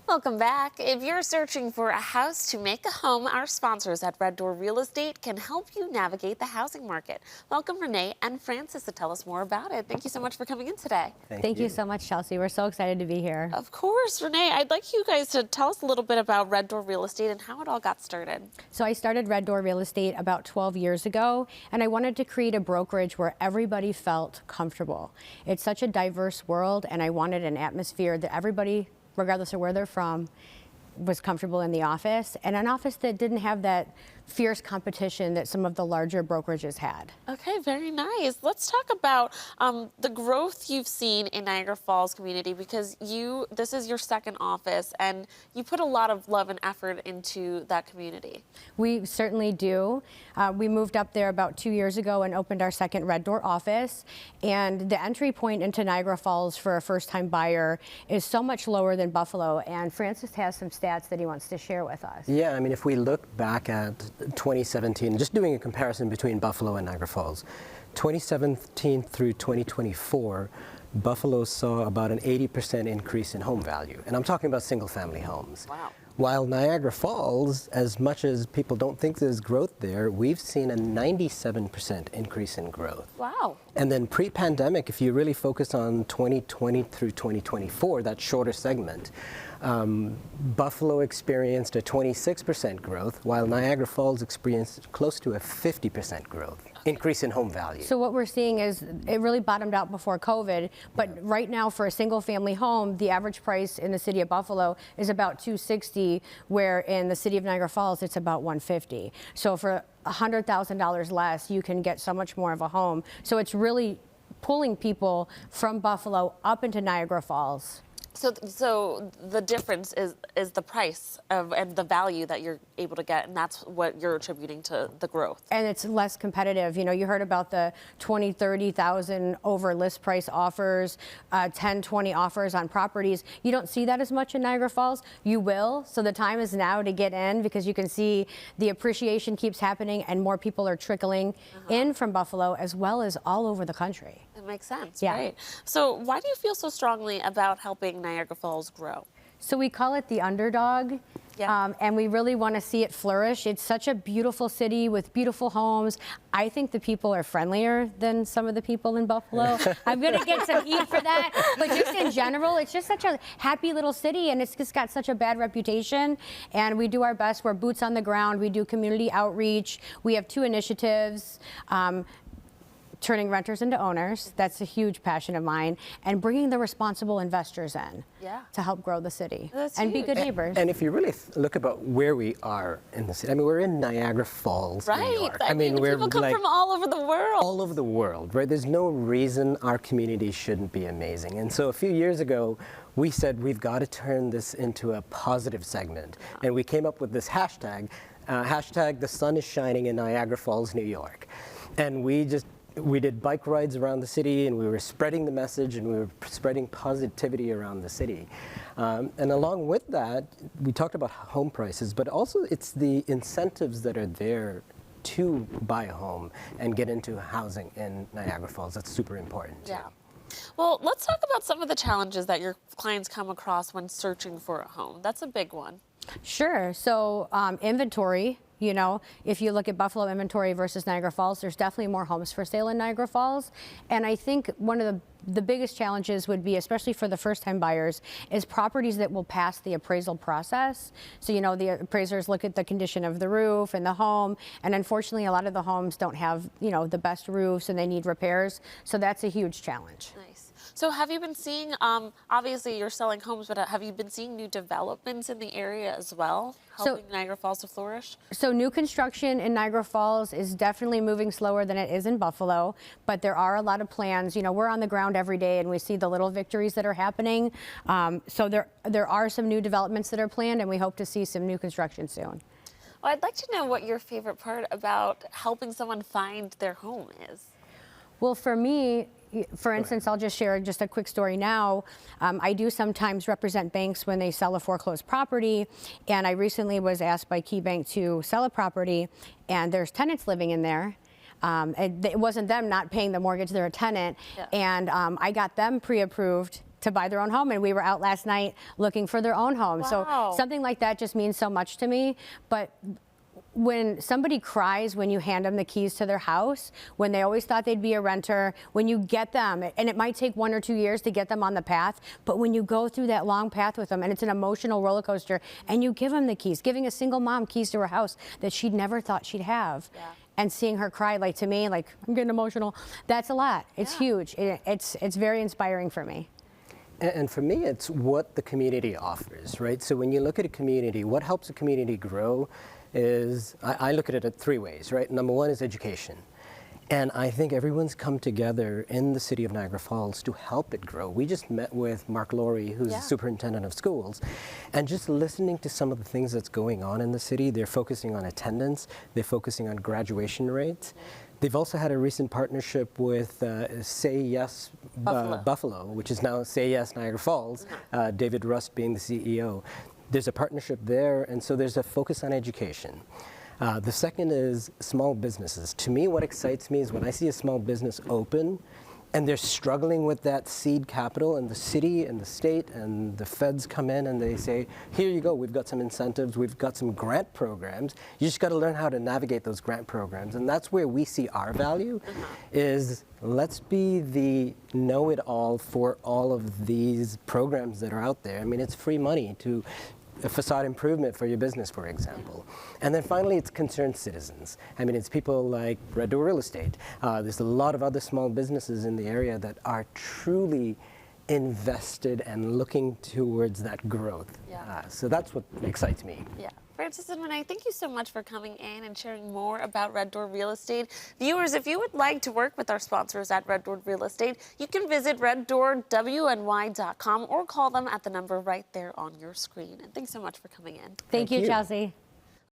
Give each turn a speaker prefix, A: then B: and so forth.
A: Welcome back. If you're searching for a house to make a home, our sponsors at Red Door Real Estate can help you navigate the housing market. Welcome Renee and Francis to tell us more about it. Thank you so much for coming in today.
B: Thank you so much, Chelsea. We're so excited to be here.
A: Of course, Renee, I'd like you guys to tell us a little bit about Red Door Real Estate and how it all got started.
B: So I started Red Door Real Estate about 12 years ago, and I wanted to create a brokerage where everybody felt comfortable. It's such a diverse world, and I wanted an atmosphere that everybody, regardless of where they're from, was comfortable in the office, and an office that didn't have that fierce competition that some of the larger brokerages had.
A: Okay, very nice. Let's talk about the growth you've seen in Niagara Falls community, because this is your second office and you put a lot of love and effort into that community.
B: We certainly do. We moved up there about 2 years ago and opened our second Red Door office, and the entry point into Niagara Falls for a first-time buyer is so much lower than Buffalo, and Francis has some stats that he wants to share with us.
C: Yeah, I mean, if we look back at 2017, just doing a comparison between Buffalo and Niagara Falls, 2017 through 2024, Buffalo saw about an 80% increase in home value, and I'm talking about single-family homes.
A: Wow.
C: While Niagara Falls, as much as people don't think there's growth there, we've seen a 97% increase in growth.
A: Wow.
C: And then pre-pandemic, if you really focus on 2020 through 2024, that shorter segment, Buffalo experienced a 26% growth, while Niagara Falls experienced close to a 50% growth increase in home value.
B: So what we're seeing is it really bottomed out before COVID, but right now for a single family home, the average price in the city of Buffalo is about $260, where in the city of Niagara Falls, it's about $150. So for $100,000 less, you can get so much more of a home. So it's really pulling people from Buffalo up into Niagara Falls.
A: So the difference is the price and the value that you're able to get, and that's what you're attributing to the growth.
B: And it's less competitive. You know, you heard about the 20, 30,000 over list price offers, 10, 20 offers on properties. You don't see that as much in Niagara Falls. You will, so the time is now to get in, because you can see the appreciation keeps happening and more people are trickling in from Buffalo as well as all over the country.
A: It makes sense,
B: Yeah.
A: right? So why do you feel so strongly about helping Niagara Falls grow?
B: So we call it the underdog, and we really want to see it flourish. It's such a beautiful city with beautiful homes. I think the people are friendlier than some of the people in Buffalo. I'm going to get some heat for that, but just in general, it's just such a happy little city, and it's just got such a bad reputation, and we do our best. We're boots on the ground. We do community outreach. We have 2 initiatives. Turning renters into owners, that's a huge passion of mine, and bringing the responsible investors in to help grow the city and be good neighbors.
C: And if you really look about where we are in the city, I mean, we're in Niagara Falls,
A: right?
C: New York.
A: I mean, people come from all over the world.
C: All over the world, right? There's no reason our community shouldn't be amazing. And so a few years ago, we said we've got to turn this into a positive segment. And we came up with this hashtag, hashtag the sun is shining in Niagara Falls, New York. And we did bike rides around the city, and we were spreading the message, and we were spreading positivity around the city. And along with that, we talked about home prices, but also it's the incentives that are there to buy a home and get into housing in Niagara Falls. That's super important.
A: Yeah. Well, let's talk about some of the challenges that your clients come across when searching for a home. That's a big one.
B: Sure. So inventory. You know, if you look at Buffalo inventory versus Niagara Falls, there's definitely more homes for sale in Niagara Falls. And I think one of the biggest challenges would be, especially for the first-time buyers, is properties that will pass the appraisal process. So, you know, the appraisers look at the condition of the roof and the home, and unfortunately a lot of the homes don't have, you know, the best roofs and they need repairs. So that's a huge challenge.
A: Nice. So have you been seeing, obviously you're selling homes, but have you been seeing new developments in the area as well, helping Niagara Falls to flourish?
B: So new construction in Niagara Falls is definitely moving slower than it is in Buffalo, but there are a lot of plans. You know, we're on the ground every day and we see the little victories that are happening. So there are some new developments that are planned, and we hope to see some new construction soon.
A: Well, I'd like to know what your favorite part about helping someone find their home is.
B: Well, for me, for instance, I'll just share just a quick story now. I do sometimes represent banks when they sell a foreclosed property, and I recently was asked by KeyBank to sell a property, and there's tenants living in there. It wasn't them not paying the mortgage, they're a tenant, and I got them pre-approved to buy their own home, and we were out last night looking for their own home.
A: Wow.
B: So something like that just means so much to me. But when somebody cries when you hand them the keys to their house, when they always thought they'd be a renter, when you get them, and it might take 1 or 2 years to get them on the path, but when you go through that long path with them, and it's an emotional roller coaster, and you give them the keys, giving a single mom keys to her house that she'd never thought she'd have.
A: Yeah.
B: And seeing her cry, like, to me, like, I'm getting emotional, that's a lot. It's
A: Yeah.
B: huge. It's very inspiring for me.
C: And for me, it's what the community offers, right? So when you look at a community, what helps a community grow is, I look at it 3 ways, right? Number one is education. And I think everyone's come together in the city of Niagara Falls to help it grow. We just met with Mark Laurie, who's
A: Yeah.
C: the superintendent of schools, and just listening to some of the things that's going on in the city, they're focusing on attendance, they're focusing on graduation rates. They've also had a recent partnership with Say Yes Buffalo, which is now Say Yes Niagara Falls, David Rust being the CEO. There's a partnership there, and so there's a focus on education. The second is small businesses. To me, what excites me is when I see a small business open and they're struggling with that seed capital, and the city and the state and the feds come in and they say, here you go, we've got some incentives, we've got some grant programs. You just got to learn how to navigate those grant programs. And that's where we see our value is, let's be the know-it-all for all of these programs that are out there. I mean, it's free money to a facade improvement for your business, for example. And then finally, it's concerned citizens. I mean, it's people like Red Door Real Estate. There's a lot of other small businesses in the area that are truly invested and looking towards that growth.
A: Yeah.
C: So that's what excites me.
A: Yeah. Francis and Renee, thank you so much for coming in and sharing more about Red Door Real Estate. Viewers, if you would like to work with our sponsors at Red Door Real Estate, you can visit reddoorwny.com or call them at the number right there on your screen. And thanks so much for coming in.
B: Thank you,
C: you.
B: Chelsea.